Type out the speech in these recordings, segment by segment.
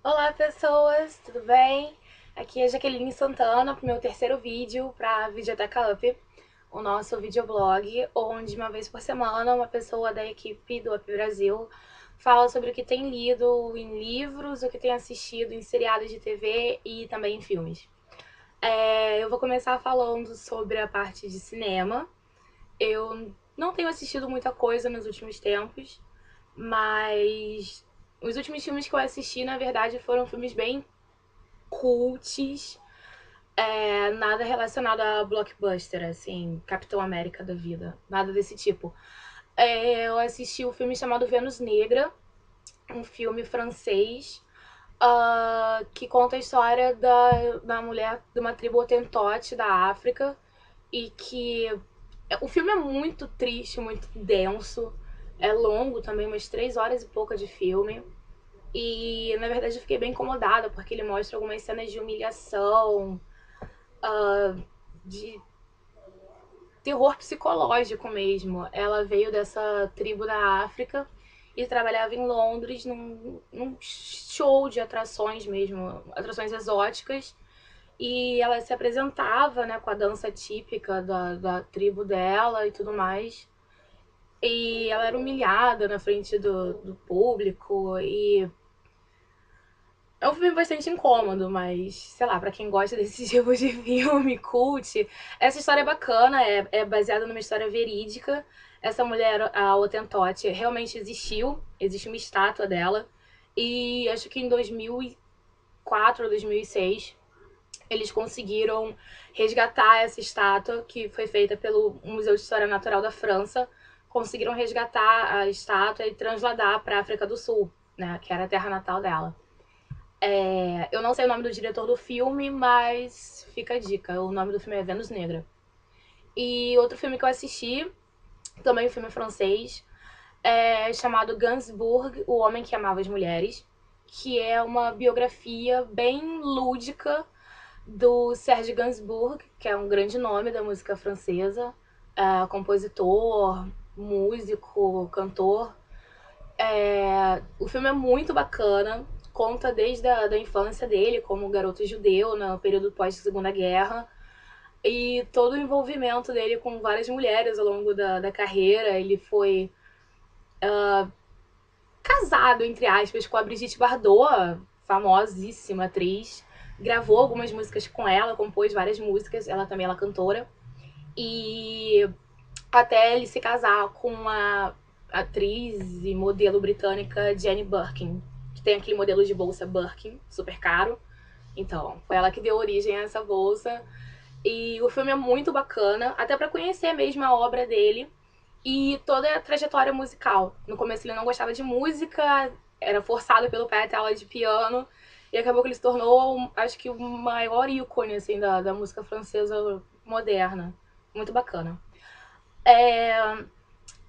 Olá pessoas, tudo bem? Aqui é Jaqueline Santana para o meu terceiro vídeo para a Videoteca Up, o nosso videoblog, onde uma vez por semana uma pessoa da equipe do Up Brasil fala sobre o que tem lido em livros, o que tem assistido em seriados de TV e também em filmes. Eu vou começar falando sobre a parte de cinema. Eu não tenho assistido muita coisa nos últimos tempos, mas os últimos filmes que eu assisti, na verdade, foram filmes bem cults, nada relacionado a blockbuster, assim, Capitão América da vida, nada desse tipo. Eu assisti um filme chamado Vênus Negra, um filme francês, que conta a história da mulher de uma tribo Hottentote da África, e que o filme é muito triste, muito denso, é longo também, umas 3 horas e pouca de filme. E na verdade eu fiquei bem incomodada, porque ele mostra algumas cenas de humilhação, de terror psicológico mesmo. Ela veio dessa tribo da África e trabalhava em Londres num show de atrações mesmo, atrações exóticas. E ela se apresentava, né, com a dança típica da tribo dela e tudo mais. E ela era humilhada na frente do público. E é um filme bastante incômodo, mas, sei lá, pra quem gosta desse tipo de filme, cult, essa história é bacana, é baseada numa história verídica. Essa mulher, a Hottentote, realmente existiu, existe uma estátua dela. E acho que em 2004 ou 2006, eles conseguiram resgatar essa estátua, que foi feita pelo Museu de História Natural da França. Conseguiram resgatar a estátua e transladar para a África do Sul, né, que era a terra natal dela. Eu não sei o nome do diretor do filme, mas fica a dica. O nome do filme é Vênus Negra. E outro filme que eu assisti, também um filme francês, é chamado Gainsbourg, O Homem que Amava as Mulheres, que é uma biografia bem lúdica do Serge Gainsbourg, que é um grande nome da música francesa, compositor, músico, cantor. O filme é muito bacana, conta desde da infância dele como garoto judeu no período pós-segunda guerra, e todo o envolvimento dele com várias mulheres ao longo da carreira. Ele foi casado, entre aspas, com a Brigitte Bardot, famosíssima atriz. Gravou algumas músicas com ela, compôs várias músicas, ela também é cantora. E até ele se casar com a atriz e modelo britânica Jane Birkin, que tem aquele modelo de bolsa Birkin, super caro. Então, foi ela que deu origem a essa bolsa. E o filme é muito bacana, até para conhecer mesmo a obra dele e toda a trajetória musical. No começo ele não gostava de música, era forçado pelo pai até aula de piano, e acabou que ele se tornou, acho que, o maior ícone assim, da música francesa moderna. Muito bacana.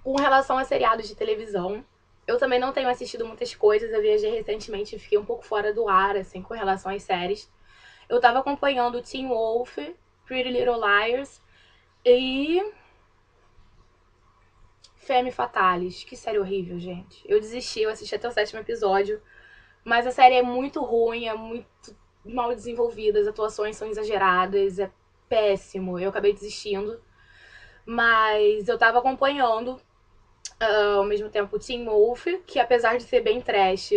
Com relação a seriados de televisão, eu também não tenho assistido muitas coisas. Eu viajei recentemente e fiquei um pouco fora do ar, assim, com relação às séries. Eu tava acompanhando Teen Wolf, Pretty Little Liars e Femme Fatales. Que série horrível, gente. Eu desisti, eu assisti até o 7º episódio, mas a série é muito ruim, é muito mal desenvolvida, as atuações são exageradas, é péssimo. Eu acabei desistindo, mas eu tava acompanhando ao mesmo tempo Teen Wolf, que apesar de ser bem trash,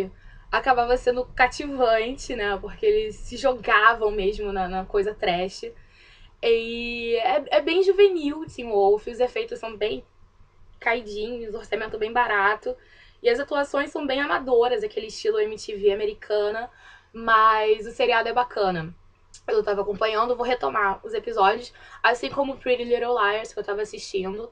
acabava sendo cativante, né? Porque eles se jogavam mesmo na coisa trash. E é bem juvenil Teen Wolf, os efeitos são bem caidinhos, orçamento bem barato. E as atuações são bem amadoras, aquele estilo MTV americana, mas o seriado é bacana. Eu tava acompanhando, vou retomar os episódios, assim como Pretty Little Liars, que eu tava assistindo.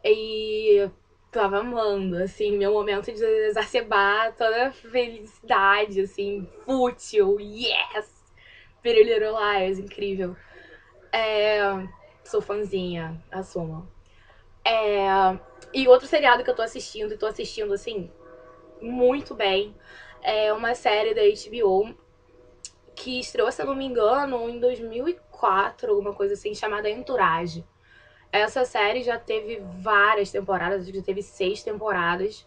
E tava amando, assim, meu momento de exacerbar toda a felicidade, assim, fútil, yes! Pretty Little Liars, incrível. É, sou fãzinha, assumo. É, e outro seriado que eu tô assistindo, assim, muito bem, é uma série da HBO que estreou, se eu não me engano, em 2004, alguma coisa assim, chamada Entourage. Essa série já teve várias temporadas, já teve 6 temporadas.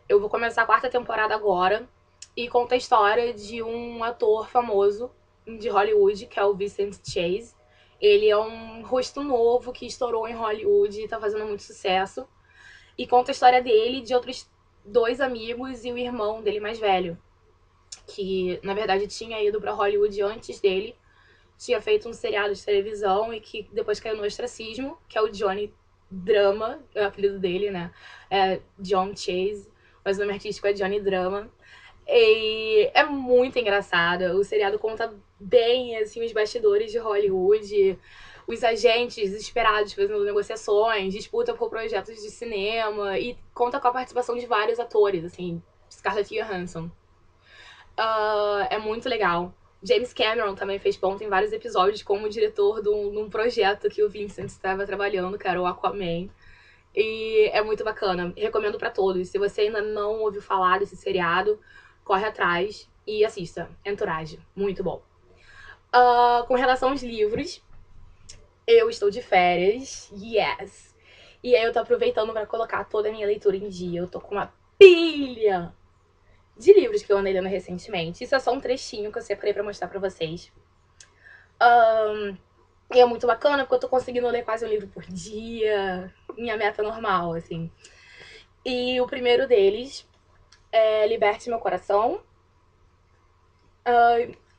Eu vou começar a 4ª temporada agora. e conta a história de um ator famoso de Hollywood, que é o Vincent Chase. Ele é um rosto novo que estourou em Hollywood e tá fazendo muito sucesso. E conta a história dele, de outros 2 amigos e o irmão dele mais velho, que na verdade tinha ido pra Hollywood antes dele, tinha feito um seriado de televisão e que depois caiu no ostracismo, que é o Johnny Drama, é o apelido dele, né? É John Chase, mas o nome artístico é Johnny Drama. E é muito engraçada. O seriado conta bem, assim, os bastidores de Hollywood, os agentes desesperados fazendo negociações, disputa por projetos de cinema, e conta com a participação de vários atores, assim, Scarlett Johansson. É muito legal. James Cameron também fez ponto em vários episódios como diretor de um projeto que o Vincent estava trabalhando, que era o Aquaman. E é muito bacana. Recomendo pra todos. Se você ainda não ouviu falar desse seriado, corre atrás e assista. Entourage. Muito bom. Com relação aos livros, eu estou de férias. Yes! E aí eu tô aproveitando pra colocar toda a minha leitura em dia. Eu tô com uma pilha de livros que eu andei lendo recentemente. Isso é só um trechinho que eu separei pra mostrar pra vocês. E é muito bacana porque eu tô conseguindo ler quase um livro por dia. Minha meta normal, assim. E o primeiro deles é Liberte Meu Coração.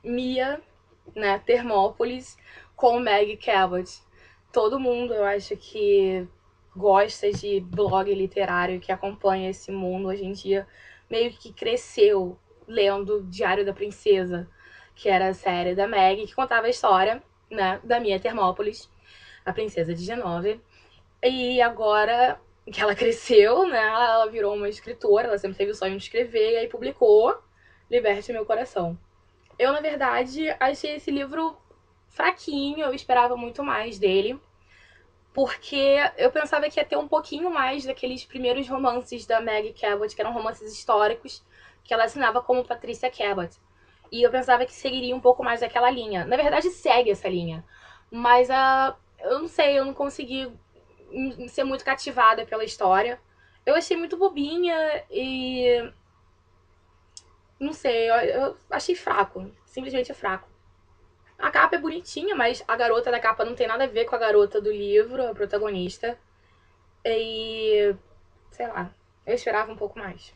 Mia, né, Termópolis, com Meg Cabot. Todo mundo, eu acho que gosta de blog literário, que acompanha esse mundo hoje em dia, meio que cresceu lendo Diário da Princesa, que era a série da Meg, que contava a história, né, da Mia Termópolis, a princesa de Genove. E agora que ela cresceu, né, ela virou uma escritora, ela sempre teve o sonho de escrever, e aí publicou Liberte Meu Coração. Eu, na verdade, achei esse livro fraquinho, eu esperava muito mais dele, porque eu pensava que ia ter um pouquinho mais daqueles primeiros romances da Meg Cabot, que eram romances históricos, que ela assinava como Patricia Cabot. E eu pensava que seguiria um pouco mais daquela linha. Na verdade, segue essa linha. Mas eu não sei, eu não consegui ser muito cativada pela história. Eu achei muito bobinha e não sei, eu achei fraco. Simplesmente fraco. A capa é bonitinha, mas a garota da capa não tem nada a ver com a garota do livro, a protagonista. E. Sei lá, eu esperava um pouco mais.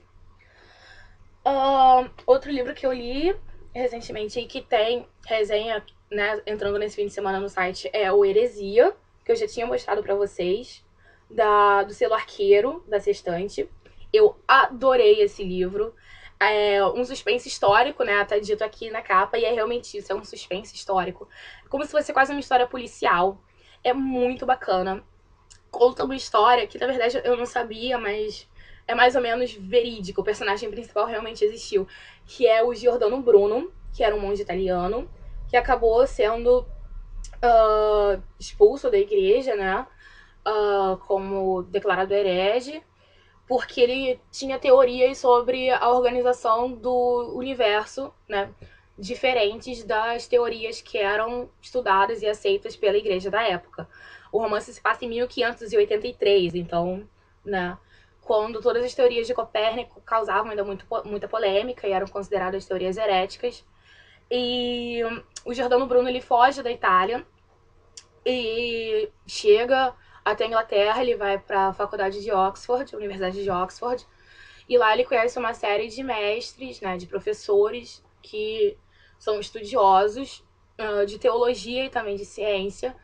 Outro livro que eu li recentemente e que tem resenha, né, entrando nesse fim de semana no site é o Heresia, que eu já tinha mostrado pra vocês, do selo Arqueiro, da Sextante. Eu adorei esse livro. É um suspense histórico, né? Tá dito aqui na capa, e é realmente isso, é um suspense histórico. Como se fosse quase uma história policial. É muito bacana. Conta uma história que, na verdade, eu não sabia, mas é mais ou menos verídico. O personagem principal realmente existiu. Que é o Giordano Bruno, que era um monge italiano, que acabou sendo expulso da igreja, né? Como declarado herege, porque ele tinha teorias sobre a organização do universo, né, diferentes das teorias que eram estudadas e aceitas pela igreja da época. O romance se passa em 1583, então, né, quando todas as teorias de Copérnico causavam ainda muita polêmica e eram consideradas teorias heréticas. E o Giordano Bruno, ele foge da Itália e chega até a Inglaterra, ele vai para a faculdade de Oxford, a Universidade de Oxford, e lá ele conhece uma série de mestres, né, de professores que são estudiosos de teologia e também de ciência.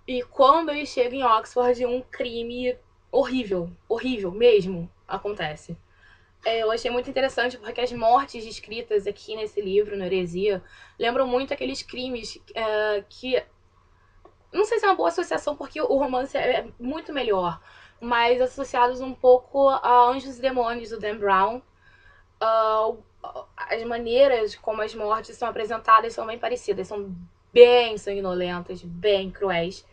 E quando ele chega em Oxford, um crime horrível, horrível mesmo, acontece. Eu achei muito interessante porque as mortes descritas aqui nesse livro, no Heresia, lembram muito aqueles crimes que não sei se é uma boa associação, porque o romance é muito melhor, mas associados um pouco a Anjos e Demônios, do Dan Brown. As maneiras como as mortes são apresentadas são bem parecidas, são bem sanguinolentas, bem cruéis.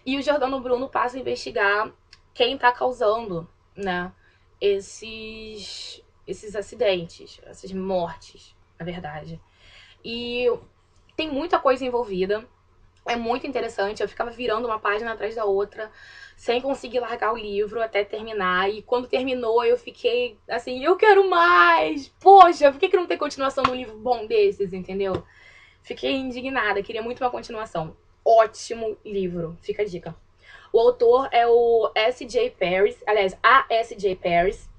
E o Giordano Bruno passa a investigar quem está causando, né, esses acidentes, essas mortes, na verdade. E tem muita coisa envolvida. É muito interessante, eu ficava virando uma página atrás da outra, sem conseguir largar o livro até terminar. E quando terminou, eu fiquei assim, eu quero mais! Poxa, por que não tem continuação num livro bom desses, entendeu? Fiquei indignada, queria muito uma continuação. Ótimo livro, fica a dica. O autor é o S.J. Paris, aliás, a S.J. Paris,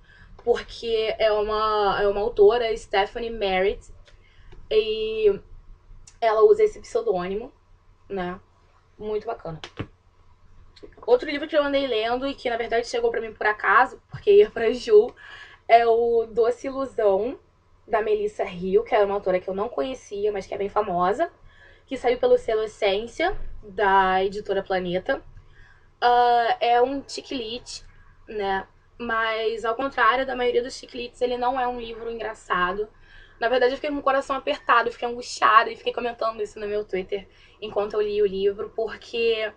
porque é uma autora, Stephanie Merritt, e ela usa esse pseudônimo, né? Muito bacana. Outro livro que eu andei lendo e que na verdade chegou pra mim por acaso, porque ia pra Ju, é o Doce Ilusão, da Melissa Hill, que é uma autora que eu não conhecia, mas que é bem famosa, que saiu pelo selo Essência, da editora Planeta. É um chick-lit, né? Mas ao contrário da maioria dos chick-lits, ele não é um livro engraçado. Na verdade, eu fiquei com o coração apertado, fiquei angustiada e fiquei comentando isso no meu Twitter enquanto eu li o livro, porque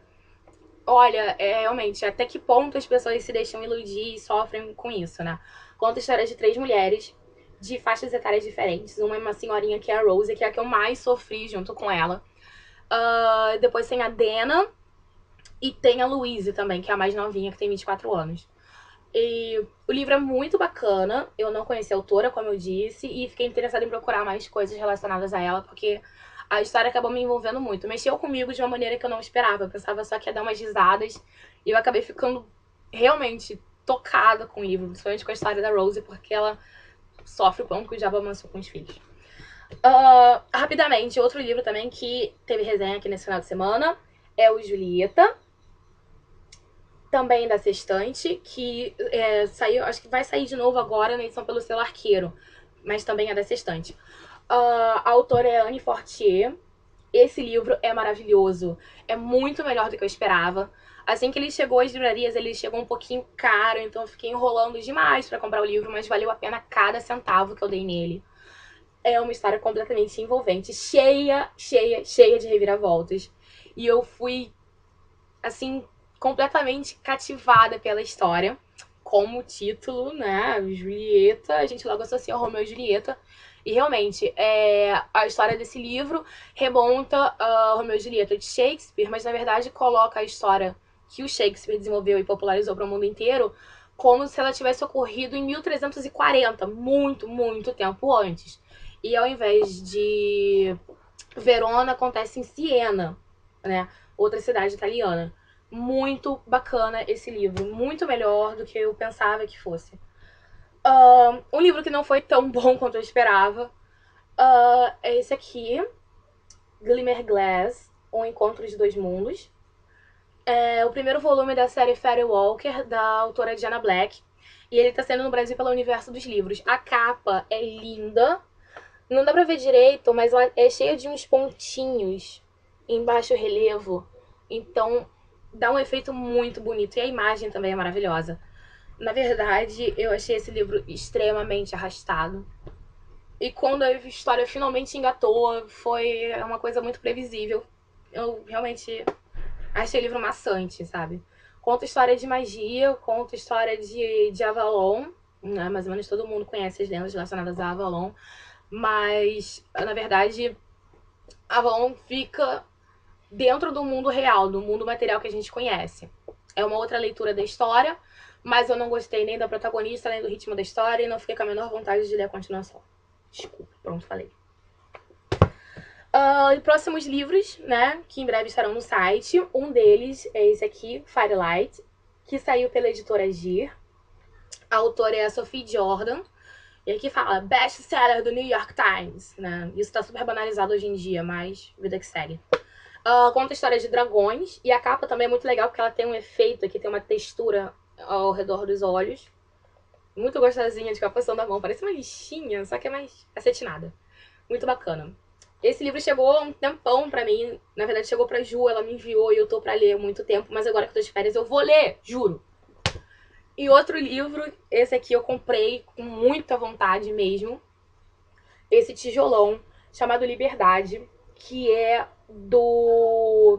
olha, realmente, até que ponto as pessoas se deixam iludir e sofrem com isso, né? Conta a história de 3 mulheres de faixas etárias diferentes. Uma é uma senhorinha que é a Rose, que é a que eu mais sofri junto com ela. Depois tem a Dana e tem a Louise também, que é a mais novinha, que tem 24 anos. E o livro é muito bacana. Eu não conheci a autora, como eu disse, e fiquei interessada em procurar mais coisas relacionadas a ela, porque a história acabou me envolvendo muito. Mexeu comigo de uma maneira que eu não esperava. Eu pensava só que ia dar umas risadas. E eu acabei ficando realmente tocada com o livro, principalmente com a história da Rose, porque ela sofre o pão que o diabo amansou com os filhos. Rapidamente, outro livro também que teve resenha aqui nesse final de semana é o Julieta, também da Sextante, que saiu, acho que vai sair de novo agora na edição pelo selo Arqueiro, mas também é da Sextante. A autora é Anne Fortier. Esse livro é maravilhoso, é muito melhor do que eu esperava. Assim que ele chegou às livrarias, ele chegou um pouquinho caro, então eu fiquei enrolando demais para comprar o livro, mas valeu a pena cada centavo que eu dei nele. É uma história completamente envolvente, cheia de reviravoltas. E eu fui, assim, completamente cativada pela história. Como o título, né, Julieta, a gente logo associa ao Romeu e Julieta. E realmente, a história desse livro remonta a Romeu e Julieta de Shakespeare, mas na verdade coloca a história que o Shakespeare desenvolveu e popularizou para o mundo inteiro como se ela tivesse ocorrido em 1340, muito tempo antes. E ao invés de Verona, acontece em Siena, né? Outra cidade italiana. Muito bacana esse livro, muito melhor do que eu pensava que fosse. Um livro que não foi tão bom quanto eu esperava é esse aqui, Glimmerglass, O Encontro de Dois Mundos. É o primeiro volume da série Fairy Walker, da autora Diana Black. E ele tá sendo no Brasil pela Universo dos Livros. A capa é linda. Não dá pra ver direito, mas ela é cheia de uns pontinhos em baixo relevo. Então, dá um efeito muito bonito. E a imagem também é maravilhosa. Na verdade, eu achei esse livro extremamente arrastado. E quando a história finalmente engatou, foi uma coisa muito previsível. Eu realmente achei o livro maçante, sabe? Conta história de magia, conta história de Avalon, né? Mais ou menos todo mundo conhece as lendas relacionadas a Avalon. Mas, na verdade, Avalon fica dentro do mundo real, do mundo material que a gente conhece. É uma outra leitura da história, mas eu não gostei nem da protagonista, nem do ritmo da história, e não fiquei com a menor vontade de ler a continuação. Desculpa, pronto, falei. E próximos livros, né, que em breve estarão no site. Um deles é esse aqui, Firelight, que saiu pela editora Gir. A autora é a Sophie Jordan. E aqui fala, best-seller do New York Times, né? Isso tá super banalizado hoje em dia, mas vida que segue. Conta a história de dragões. E a capa também é muito legal, porque ela tem um efeito aqui, tem uma textura ao redor dos olhos. Muito gostosinha de ficar passando a mão. Parece uma lixinha, só que é mais acetinada. Muito bacana. Esse livro chegou há um tempão pra mim. Na verdade, chegou pra Ju, ela me enviou e eu tô pra ler há muito tempo. Mas agora que eu tô de férias, eu vou ler, juro. E outro livro, esse aqui eu comprei com muita vontade mesmo. Esse tijolão, chamado Liberdade, que é do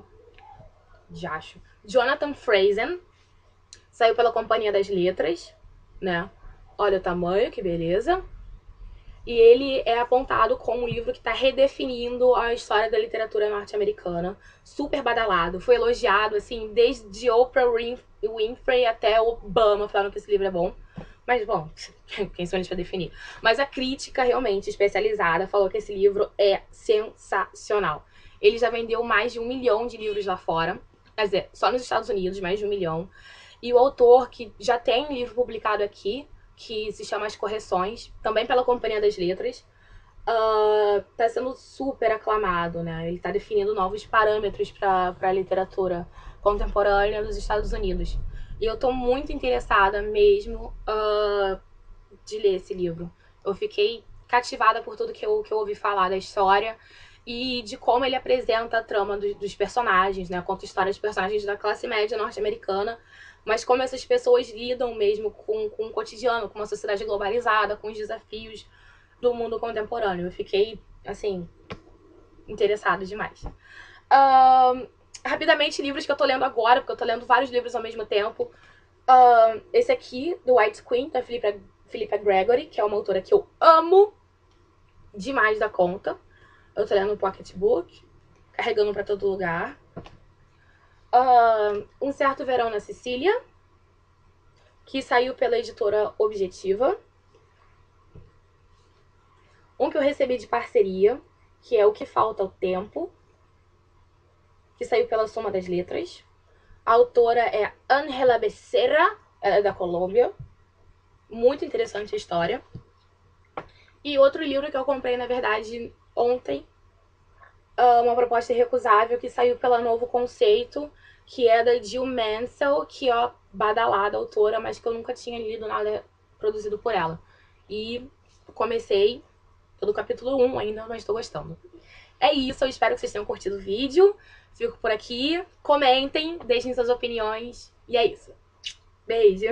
Jonathan Franzen. Saiu pela Companhia das Letras, né? Olha o tamanho, que beleza. E ele é apontado como um livro que está redefinindo a história da literatura norte-americana. Super badalado, foi elogiado, assim, desde Oprah Winfrey até Obama falando que esse livro é bom. Mas, bom, quem são eles para definir? Mas a crítica realmente especializada falou que esse livro é sensacional. Ele já vendeu mais de 1 milhão de livros lá fora. Quer dizer, só nos Estados Unidos, mais de 1 milhão. E o autor, que já tem um livro publicado aqui, que se chama As Correções, também pela Companhia das Letras, tá sendo super aclamado, né? Ele tá definindo novos parâmetros para a literatura contemporânea dos Estados Unidos. E eu tô muito interessada mesmo de ler esse livro. Eu fiquei cativada por tudo que eu ouvi falar da história e de como ele apresenta a trama dos personagens, né? Conta a história dos personagens da classe média norte-americana, mas como essas pessoas lidam mesmo com o cotidiano, com uma sociedade globalizada, com os desafios do mundo contemporâneo. Eu fiquei, assim, interessada demais. Rapidamente, livros que eu tô lendo agora, porque eu tô lendo vários livros ao mesmo tempo. Esse aqui, do White Queen, da Philippa Gregory, que é uma autora que eu amo demais da conta. Eu tô lendo um pocketbook, carregando pra todo lugar. Um Certo Verão na Sicília, que saiu pela editora Objetiva. Um que eu recebi de parceria, que é O Que Falta ao Tempo, que saiu pela Soma das Letras. A autora é Ángela Becerra, ela é da Colômbia. Muito interessante a história. E outro livro que eu comprei, na verdade, ontem, Uma Proposta Irrecusável, que saiu pela Novo Conceito, que é da Jill Mansell, que é badalada autora, mas que eu nunca tinha lido nada produzido por ela. E comecei pelo capítulo 1 ainda, mas estou gostando. É isso, eu espero que vocês tenham curtido o vídeo. Fico por aqui, comentem, deixem suas opiniões. E é isso. Beijo!